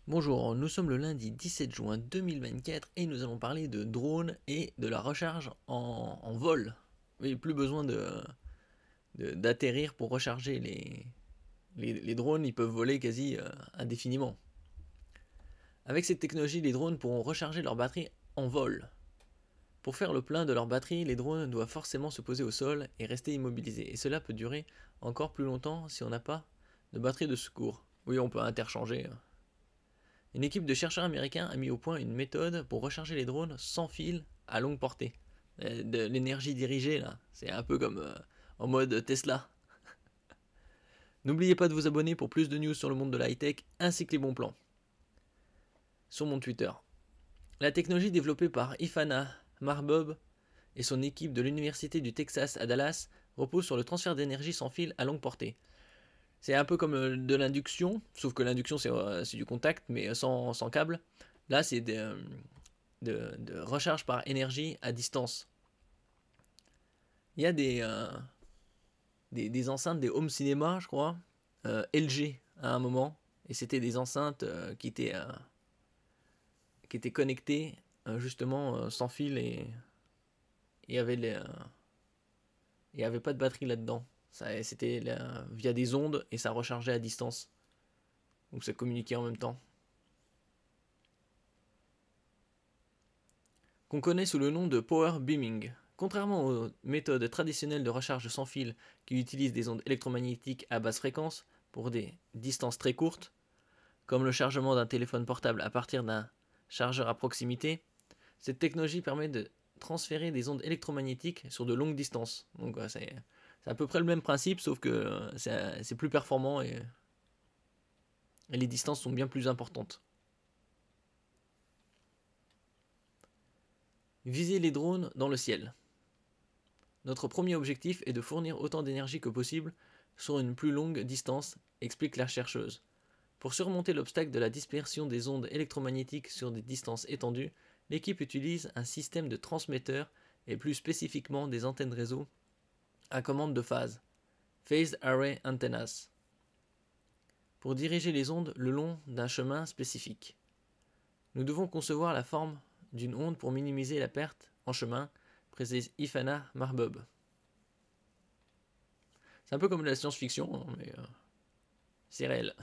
Bonjour, nous sommes le lundi 17 juin 2024 et nous allons parler de drones et de la recharge en vol. Oui, plus besoin d'atterrir pour recharger les drones, ils peuvent voler quasi indéfiniment. Avec cette technologie, les drones pourront recharger leur batterie en vol. Pour faire le plein de leur batterie, les drones doivent forcément se poser au sol et rester immobilisés. Et cela peut durer encore plus longtemps si on n'a pas de batterie de secours. Oui, on peut interchanger. Une équipe de chercheurs américains a mis au point une méthode pour recharger les drones sans fil à longue portée. De l'énergie dirigée, là. C'est un peu comme en mode Tesla. N'oubliez pas de vous abonner pour plus de news sur le monde de la high-tech ainsi que les bons plans. Sur mon Twitter. La technologie développée par Ifana Marbob et son équipe de l'Université du Texas à Dallas repose sur le transfert d'énergie sans fil à longue portée. C'est un peu comme de l'induction, sauf que l'induction c'est du contact, mais sans câble. Là, c'est de recharge par énergie à distance. Il y a des enceintes, des home cinéma, je crois, LG à un moment, et c'était des enceintes qui étaient connectées justement sans fil et avait pas de batterie là-dedans. C'était via des ondes et ça rechargeait à distance. Donc ça communiquait en même temps. Qu'on connaît sous le nom de power beaming. Contrairement aux méthodes traditionnelles de recharge sans fil qui utilisent des ondes électromagnétiques à basse fréquence pour des distances très courtes, comme le chargement d'un téléphone portable à partir d'un chargeur à proximité, cette technologie permet de transférer des ondes électromagnétiques sur de longues distances. Donc c'est à peu près le même principe, sauf que c'est plus performant et les distances sont bien plus importantes. Viser les drones dans le ciel. Notre premier objectif est de fournir autant d'énergie que possible sur une plus longue distance, explique la chercheuse. Pour surmonter l'obstacle de la dispersion des ondes électromagnétiques sur des distances étendues, l'équipe utilise un système de transmetteurs et plus spécifiquement des antennes réseau à commande de phase, Phased Array Antennas, pour diriger les ondes le long d'un chemin spécifique. Nous devons concevoir la forme d'une onde pour minimiser la perte en chemin, précise Ifana Marbob. C'est un peu comme de la science-fiction, mais c'est réel.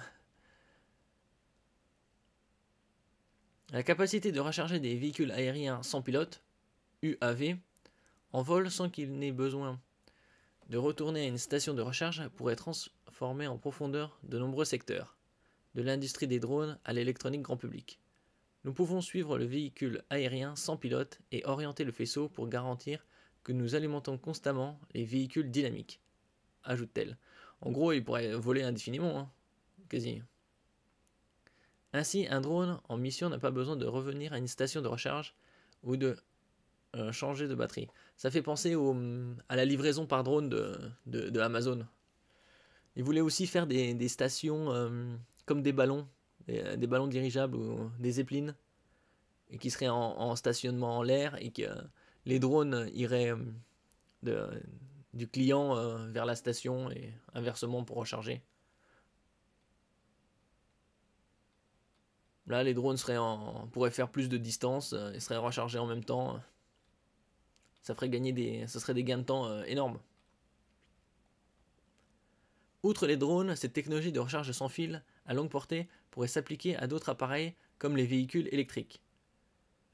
La capacité de recharger des véhicules aériens sans pilote, UAV, en vol sans qu'il n'ait besoin de retourner à une station de recharge pourrait transformer en profondeur de nombreux secteurs, de l'industrie des drones à l'électronique grand public. Nous pouvons suivre le véhicule aérien sans pilote et orienter le faisceau pour garantir que nous alimentons constamment les véhicules dynamiques, ajoute-t-elle. En gros, il pourrait voler indéfiniment, hein, quasi. Ainsi, un drone en mission n'a pas besoin de revenir à une station de recharge ou de changer de batterie. Ça fait penser à la livraison par drone de Amazon. Ils voulaient aussi faire des stations comme des ballons, des ballons dirigeables ou des zeppelins, et qui seraient en stationnement en l'air et que les drones iraient de, du client vers la station et inversement pour recharger. Là, les drones pourraient faire plus de distance et seraient rechargés en même temps. Ça serait des gains de temps énormes. Outre les drones, cette technologie de recharge sans fil à longue portée pourrait s'appliquer à d'autres appareils comme les véhicules électriques,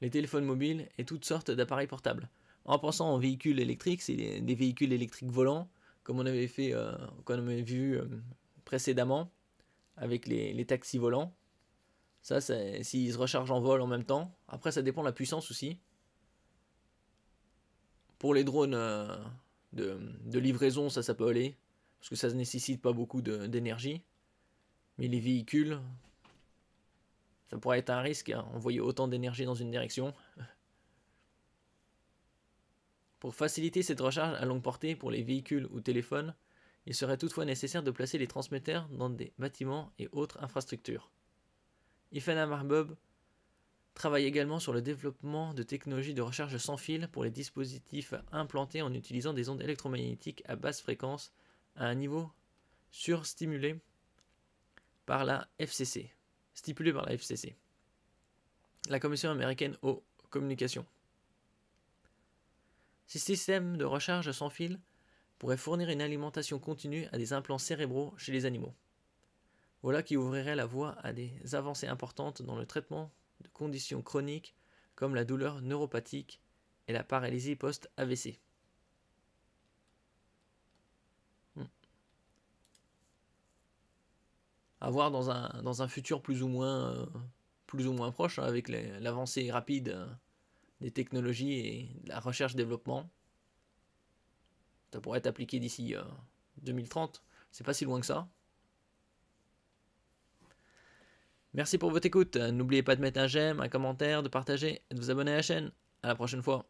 les téléphones mobiles et toutes sortes d'appareils portables. En pensant aux véhicules électriques, c'est des véhicules électriques volants, comme comme on avait vu précédemment avec les taxis volants. Ça, s'ils se rechargent en vol en même temps. Après, ça dépend de la puissance aussi. Pour les drones de livraison, ça peut aller, parce que ça ne nécessite pas beaucoup d'énergie. Mais les véhicules, ça pourrait être un risque, hein, envoyer autant d'énergie dans une direction. Pour faciliter cette recharge à longue portée pour les véhicules ou téléphones, il serait toutefois nécessaire de placer les transmetteurs dans des bâtiments et autres infrastructures. Ifana Marbob travaille également sur le développement de technologies de recharge sans fil pour les dispositifs implantés en utilisant des ondes électromagnétiques à basse fréquence à un niveau surstimulé par la FCC, stipulés par la FCC. La Commission américaine aux communications. Ces systèmes de recharge sans fil pourraient fournir une alimentation continue à des implants cérébraux chez les animaux. Voilà qui ouvrirait la voie à des avancées importantes dans le traitement de conditions chroniques comme la douleur neuropathique et la paralysie post-AVC. À voir dans un futur plus ou moins proche, hein, avec l'avancée rapide des technologies et de la recherche-développement. Ça pourrait être appliqué d'ici 2030. C'est pas si loin que ça. Merci pour votre écoute. N'oubliez pas de mettre un j'aime, un commentaire, de partager et de vous abonner à la chaîne. À la prochaine fois.